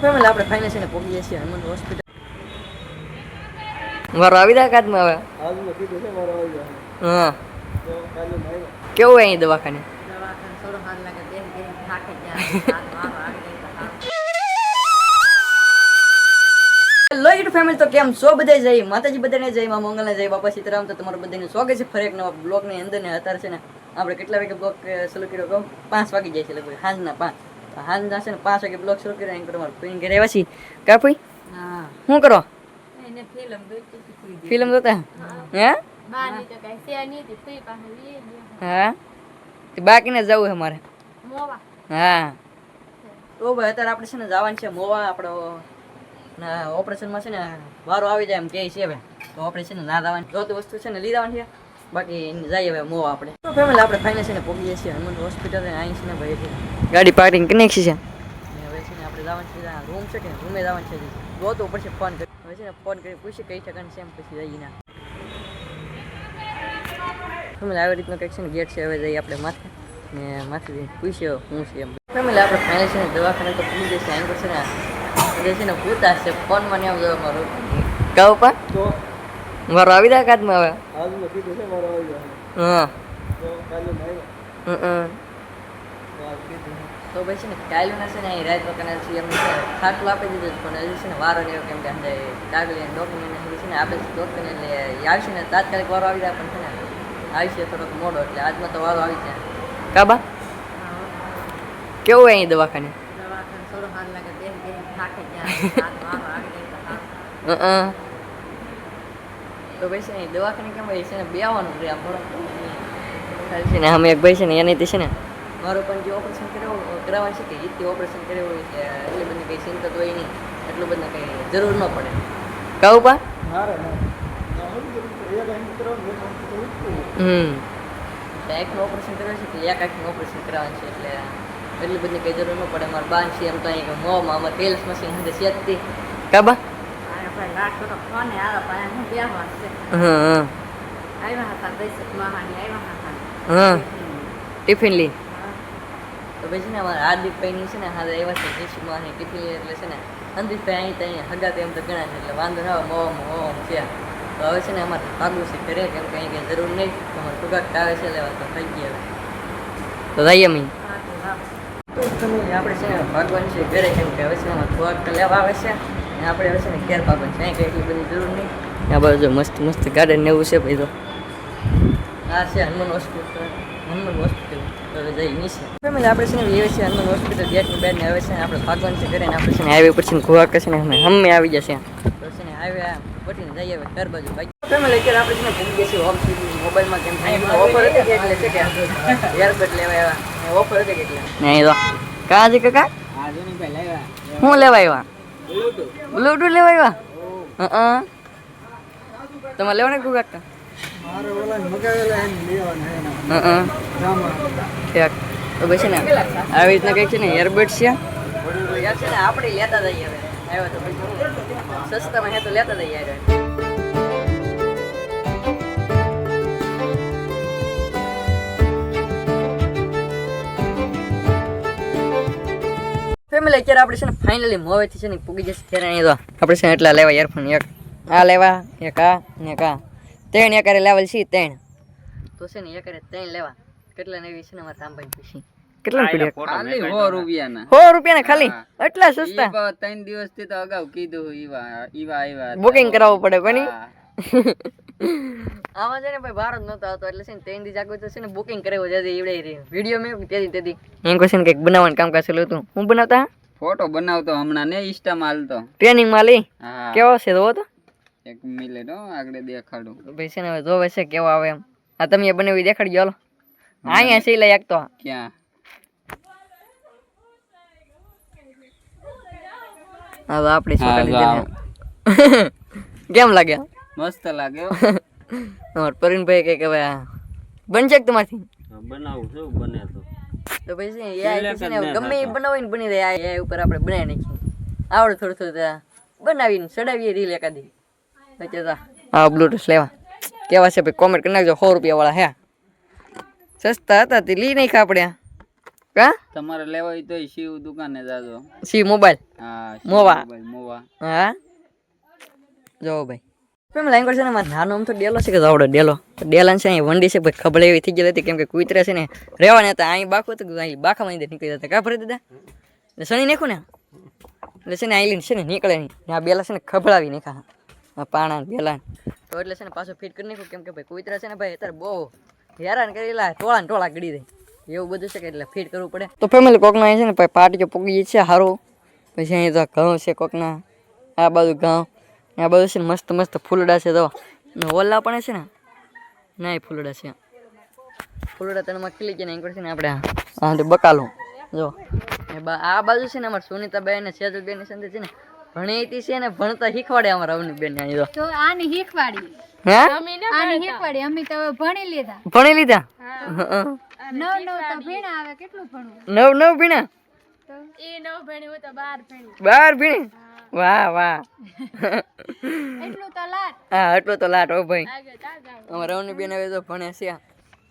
Family આપણે final છે ને પહોંચીએ છીએ હનુમાન હોસ્પિટલ. મારો આવી જાય કાદમાં હવે. આજમાં કીધું છે મારો આવી જાય. હા. તો કાલે ભાઈ કેવું અહીં દવાખાને? દવાખાને થોડો હાલ લાગે બેન બેન થાકે જાય. હેલો યુટ્યુબ ફેમિલી, તો કેમ છો બધા? જય માતાજી, બધાને જય માં મંગલને જય બાપા સીતારામ. તો તમારું બધાનું સ્વાગત છે ફરી એક નવા બ્લોગની અંદર. ને અત્યારે છે ને આપણે કેટલા વાગે બ્લોગ શરૂ કર્યો કહું? 5 વાગી જાય છે લગભગ, સાંજના 5. હાલના છે ને 5 વાગે બ્લોગ શરૂ કર્યો. એમ તમારે પીને ઘરે આવ્યા છીએ કાપી. હા, શું કરો? એને ફિલ્મ જોતા હે? બાની તો કઈ છે નહીં, તે ફ્રી પાસે લઈ ગયો. હા, તે બાકીને જવું છે મારે મોવા. હા, તો ભાઈ અત્યારે આપણે છે ને જવાનું છે મોવા. આપણો ઓપરેશનમાં છે ને વારો આવી જાય એમ કહે છે. હવે તો આપણે છે ને ના જવાની જોતી વસ્તુ છે ને લઈ જવાની છે. બાકી જઈએ હવે મોવા આપણે. તો ફેમિલી આપણે ફાઇનલ છે ને પહોંચીએ છીએ હનુમાન હોસ્પિટલ. અહીં છે ને ભાઈ ગાડી પાર્કિંગ કરી છે. હવે છે ને આપણે જવાનું છે, રૂમ છે કે રૂમે જવાનું છે. જોતો પછી ફોન કરી, હવે છે ને ફોન કરી પૂછી કઈ ઠેકાણ છે એમ પછી જઈએ ના. ફેમિલી આવી રીતનો કંઈક છે ને ગેટ છે. હવે જઈએ આપણે માથે ને માથે પૂછ્યો હું છે એમ. ફેમિલી આપણે ફાઇનલ છે ને દવાખાને તો પૂછી જશે. અહીં પર છે ને છે ને પૂછતા છે ફોનમાં ને આમ જવા મારું કહું પા તો મારો આવી જાય કાદમાં હવે. આજમાં કીધું છે મારો આવી જાય. હા, તો કાલે આવ્યો. તો ભાઈ છે ને કાલે ના છે ને અહીં રાત રોકાના છે. એમને ખાટલું આપી દીધું પણ હજી છે ને વારો ને કેમ કે અંદર કાગળ ડોક્યુમેન્ટ છે ને આપે ડોક્યુમેન્ટ એટલે આવશે ને તાત્કાલિક વારો આવી જાય. પણ છે ને આવશે થોડોક મોડો, એટલે આજમાં તો વારો આવી જાય. કાબા કેવું અહીં દવાખાને? દવાખાને થોડો હાલ લાગે બેન બેન થાકે જાય. તો ભાઈ છે ને દવાખાને કેમ ભાઈ છે ને બેવાનું રહે આમ થોડોક છે ને. અમે એક ભાઈ છે ને એની છે ને મારું પણ જે ઓપરેશન કરાવવાનું છે કે એથી ઓપરેશન કર્યું હોય એટલે એટલી બધી કંઈ ચિંતા તો હોય નહીં, એટલું બધું કંઈ જરૂર ન પડે. કહું પા આંખનું ઓપરેશન કર્યું છે કે એક આંખનું ઓપરેશન કરાવવાનું છે એટલે એટલી બધી કંઈ જરૂર ન પડે. મારા બાન છે એમ તો અહીં મોંમાં અમારે ટેલ્સ મશીન હંધે સેજતી કાબા. હા, ટિફિન લી તો પછી ને અમારા હાર્દિકભાઈની છે ને હાલ આવ્યા છે જીસુમાં ટિફિન લી એટલે છે ને હંદીકભાઈ અહીં ત્યાં હગા તો એમ તો ગણા છે એટલે વાંધો ના આવે. મોવામાં છે તો હવે છે ને અમારે ભાગવું છે ઘરે, કેમ કે અહીં કંઈ જરૂર નહીં. તમારે ટુગાટ આવે છે લેવા તો થઈ ગયા તો જઈએ અમે. આપણે છે ને ભાગવાનું છે ઘરે, કેમ કે હવે છે ને અમારે ટુગાટ લેવા આવે છે. આપણે હવે છે ને ઘેર ભાગવાનું છે. અહીં કંઈ એટલી બધી જરૂર નહીં. આ બાજુ મસ્ત મસ્ત ગાર્ડન ને એવું છે ભાઈ. તો આ છે હનુમાન હોસ્પિટલ. હનુમાન હોસ્પિટલ તો જઈ નીચે ફેમિલી આપણે છે ને એવી છે હનુમાન હોસ્પિટલ ગેટની બેડ ને હવે છે ને આપણે ભાગવાનું છે ઘરે. ને આપણે છે ને હાઈવે પર છે ને ખોરાક છે ને અમે આવી જશે તો છે ને હાઈવે પટીને જઈએ હવે ઘર બાજુ. ભાઈ ફેમિલી અત્યારે આપણે છે ને ભૂલી ગયા છીએ હોમ સ્વીટ મોબાઈલમાં. કેમ ઓફર હતી કે એટલે છે કે એરબડ લેવા આવ્યા ઓફર હતી કે એટલે નહીં. તો કાજી કાકા શું લેવા આવ્યા? બ્લૂટૂથ લેવા આવ્યા? હા, તમારે લેવાના કુ કાકા? તો પછી ને આવી રીતના કંઈક છે ને એરબડ છે ને આપણે લેતા જઈએ. હવે આવ્યો તો પછી સસ્તામાં હે તો લેતા જઈએ. ફેમિલી અત્યારે આપણે છે ને ફાઇનલી મોવેથી છે ને પૂગી જશે ત્યારે. અહીં તો આપણે છે ને એટલા લેવા યરફોન, એક આ લેવા, એક આ ને એક આ, 3 એકારે લેવલ છે 3 તો છે ને એકારે 3 લેવા. કેટલા ને એવી છે ને અમારે રામભાઈ પૂછી કેટલા પડ્યા? ખાલી 100 રૂપિયાના. 100 રૂપિયાના ખાલી? એટલા સસ્તા? 3 દિવસથી તો અગાઉ કીધું ઈવા બુકિંગ કરાવવું પડે કોની? આમાં છે ને ભાઈ બહાર જ નતો આવતો એટલે છે ને 3 દી જાગો તો છે ને બુકિંગ કરાવ્યો જલ્દી ઈવડે વિડીયો મેં તેથી એમ ક્વેશ્ચન કંઈક બનાવવાનું કામકાજ ચાલુ હતું. હું બનાવતા? ફોટો બનાવતો હમણાં ને ઇન્સ્ટામાં હાલતો ટ્રેનિંગ માં લી. કેવો છે તો તો એક મિનિટ આગળ દેખાડું ભાઈ છે ને હવે જોવે છે કેવો આવે એમ. આ તમે બનાવી દેખાડજો હાલો. અહીંયા છે લઈ એક તો ક્યાં હવે આપણે છોકરી દે કેમ લાગે? મસ્ત લાગે. અમાર પરિણભાઈ કે હવે બનશે કે તમારથી? બનાવું છું બને તો પછી યાર છે ને ગમે એ બનાવીને બની જાય. આ ઉપર આપણે બનાવી નાખીએ આવડે થોડું થોડું બનાવીને ચડાવીએ રીલ એકાદી. હા બ્લૂટૂથ લેવા કેવા છે ભાઈ કોમેન્ટ કરી નાખજો. 100 રૂપિયા વાળા હે સસ્તા હતા તે લઈ નાખ્યા આપણે. કા તમારે લેવા હોય તો શિવ દુકાને જાજો. સી મોબાઈલ હા મોવા મોવા. હા જો ભાઈ પેલા લાઈન કરશે ને મારે નાનો આમ તો ડેલો છે કે જાવડો ડેલો ડેલાન છે અહીં વંડી છે ભાઈ ખબર એવી થઈ ગઈ હતી કેમ કે કૂતરા છે ને રહેવાના હતા અહીં બાખો તો અહીં બાખામાં નીકળી જતા કા ફરી દાદા શણી નાખું ને એટલે છે ને આઈલીન છે ને નીકળે નહીં આ બેલા છે ને ખભડાવી નાખા પાણા બેલા તો એટલે છે ને પાછો ફિટ કરી નાખ્યું કેમ કે ભાઈ કૂતરા છે ને ભાઈ અત્યારે બહુ હેરાન કરેલા ટોળા ગળી દે એવું બધું છે કે એટલે ફિટ કરવું પડે તો ફેમિલી કોકના અહીં છે ને ભાઈ પાર્ટીઓ પૂગી છે સારું પછી અહીં તો ઘઉં છે કોકના આ બાજુ ઘઉં આ બાજુ છે ને મસ્ત મસ્ત ફૂલડા છે તો ઓલા પણ છે ને ના એ ફૂલડા છે ફૂલડા તને ખીલી છે ને અહીં છે ને આપણે આ બકાલું જો આ બાજુ છે ને અમારે સુનીતાબેન ને સેજલબેન છે ને ભણીતી છે ને ભણતા શીખવાડે અમારા અવનીબેન ને અહીં તો આની શીખવાડી હે આની શીખવાડી અમે તો ભણી લીધા ભણી લીધા નવ તો ભીણા આવે કેટલું ભણવું નવ ભીણા તો એ 9 ભણી હું તો 12 ભણી 12 ભીણી વાહ એટલું તો લાટ હા એટલું તો લાટ હો ભાઈ અમારા અવનીબેન હવે તો ભણે છે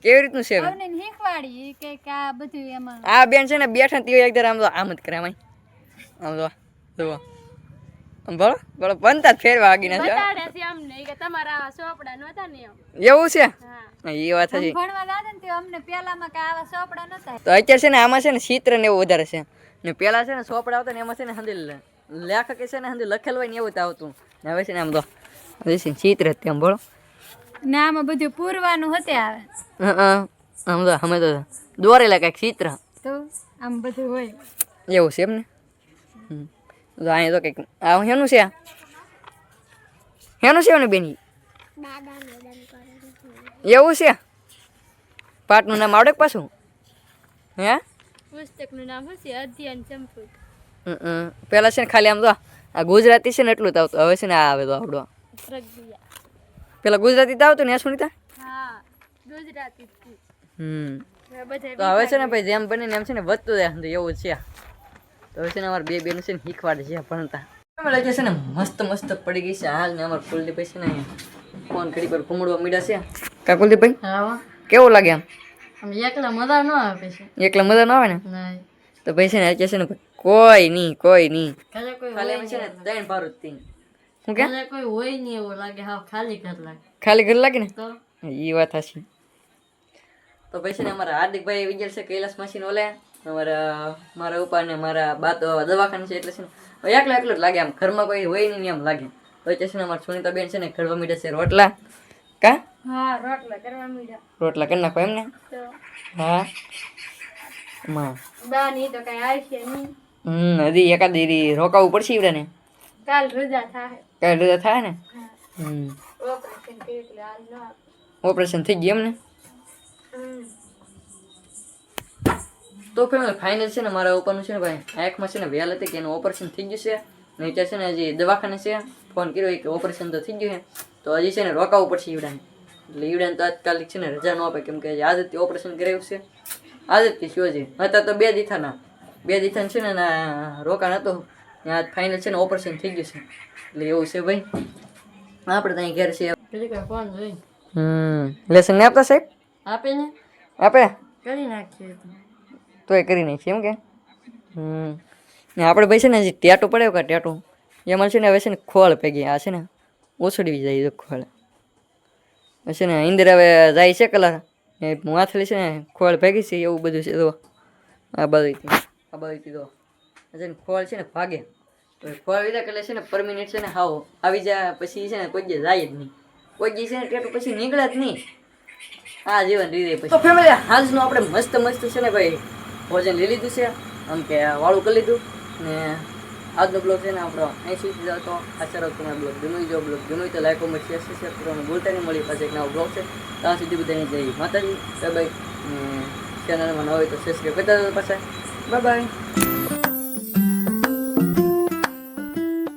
કેવી રીતનું છે અમને શીખવાડી કે આ બધું એમાં આ બેન છે ને બેઠા તી એકદર આમ જ કરે આમ જો જુઓ બોલો બોલો બનતા જ ફેરવા આગી ના બતાડે છે અમને કે તમારા સોપડા નહોતા ને એવું છે એ વાત છે ભણવા લાગે ને તે અમને પેલામાં કે આવા સોપડા નહોતા તો અત્યારે છે ને આમાં છે ને ચિત્ર ને એવું વધારે છે ને પેલા છે ને સોપડા આવતા ને એમાં છે ને હંધી લેખક છે ને હંધી લખેલું હોય ને એવું જ આવતું ને હવે છે ને આમ તો ચિત્ર જ તેમ બોલો ને આમાં બધું પૂરવાનું હતે આવે આમ તો અમે તો દોરેલા કઈક ચિત્ર તો આમ બધું હોય એવું છે એમ ને તો અહીંયા તો કંઈક આ હેનું છે હેનું છે ને બેન એવું છે પાઠનું નામ આવડે પાછું હે પુસ્તકનું નામ શું છે અધ્યયન સંપૂર્ણ પેલા છે ને ખાલી આમ તો આ ગુજરાતી છે ને એટલું જ આવતું હવે છે ને આ આવે તો આવડો પેલા ગુજરાતી તો આવતું ને આ સુનીતા હા ગુજરાતી તો હવે છે ને ભાઈ જેમ બને ને એમ છે ને વધતું જાય એવું છે તો હવે છે ને અમારે બે બેન છે ને શીખવાડે છે ભણતા લાગે છે ને મસ્ત મસ્ત પડી ગઈ છે હાલ ને અમારે કુલદીપભાઈ છે ને ફોન ઘડી પર ઘૂમડવા મીડા છે કા કુલદીપભાઈ કેવું લાગે આમ એકલા મજા ન આવે પછી એકલા મજા ન આવે ને તો ભાઈ છે ને અત્યારે છે ને કોઈ નહીં ખાલી એમ છે ને ત્રણ ભારું જ હું કે કોઈ હોય નહીં એવું લાગે હા ખાલી ઘર લાગે ને એ વાત હશે તો ભાઈ છે ને અમારા હાર્દિકભાઈ વિજય છે કૈલાસ માસી ઓલે મારા ઉપા ને મારા બા તો દવાખાને છે એટલે છે ને એકલો જ લાગે આમ ઘરમાં કોઈ હોય નહીં એમ લાગે તો છે ને અમારા સુનીતા બેન છે ને ઘડવા મીઠા છે રોટલા કા હા રોટલા કરવા મીડા રોટલા કરી નાખો એમ ને હા બા ની તો કઈ આવશે નહીં હજી એકાદ રોકાવું પડશે ઈવડે ને કાલ રજા થાય ને ઓપરેશન થયું એટલે હાલ ન આવે. ઓપરેશન થઈ ગયું એમ ને તો ફાઇનલ છે ને મારા ઉપરનું છે ને ભાઈ આંખમાં છે ને વેલ હતી કે એનું ઓપરેશન થઈ ગયું છે ને અત્યારે છે ને હજી દવાખાને છે ફોન કર્યો કે ઓપરેશન તો થઈ ગયું છે તો હજી છે ને રોકાવું પડશે ઈવડાને એટલે ઈવડાને તાત્કાલિક છે ને રજા ન આપે કેમ કે આદતથી ઓપરેશન કરાવ્યું છે આદતથી શું છે હતા તો 2 દીથાના છે ને રોકાણ હતો ત્યાં ફાઇનલ છે ને ઓપરેશન થઈ ગયું છે એટલે એવું છે ભાઈ આપણે ત્યાં ઘેર છે ફોન જોઈ લેસન ને આપતા સાહેબ આપે ને આપે કરી નાખીએ તોય કરી નાખીએ એમ કે ને આપણે ભાઈ છે ને હજી ટેટું પડે કે ટેટું એમાં છે ને હવે છે ને ખોળ ભેગી આ છે ને ઓછડી જાય ખોળ છે ને ઇન્દિર હવે જાય છે કલર એ માથેલી છે ને ખોળ ભેગી છે એવું બધું છે તો આ બાજુથી તો છે ને ખોળ છે ને ભાગે તો ખોળ લીધા એટલે છે ને પર મિનિટ છે ને હાવ આવી જાય પછી છે ને કોઈ જે જાય જ નહીં કોઈ જે છે ને ટેટું પછી નીકળે જ નહીં આ જીવન રીતે પછી તો ફેમિલી આજનું આપણે મસ્ત છે ને ભાઈ ભોજન લઈ લીધું છે આમ કે વાળું કરી લીધું ને આજનો બ્લોગ છે ને આપણો અહીં સુધી જતો આશા રાખું તમારો બ્લોગ ગમ્યું તો લાઈક કોમેન્ટ શેર કરવાનું ભૂલતા નહીં મળી પાછળ એક નવો બ્લોગ છે ત્યાં સુધી બધાને જય માતાજી બાય ચેનલમાં ન હોય તો સબસ્ક્રાઈબ કરતા પાછા બાય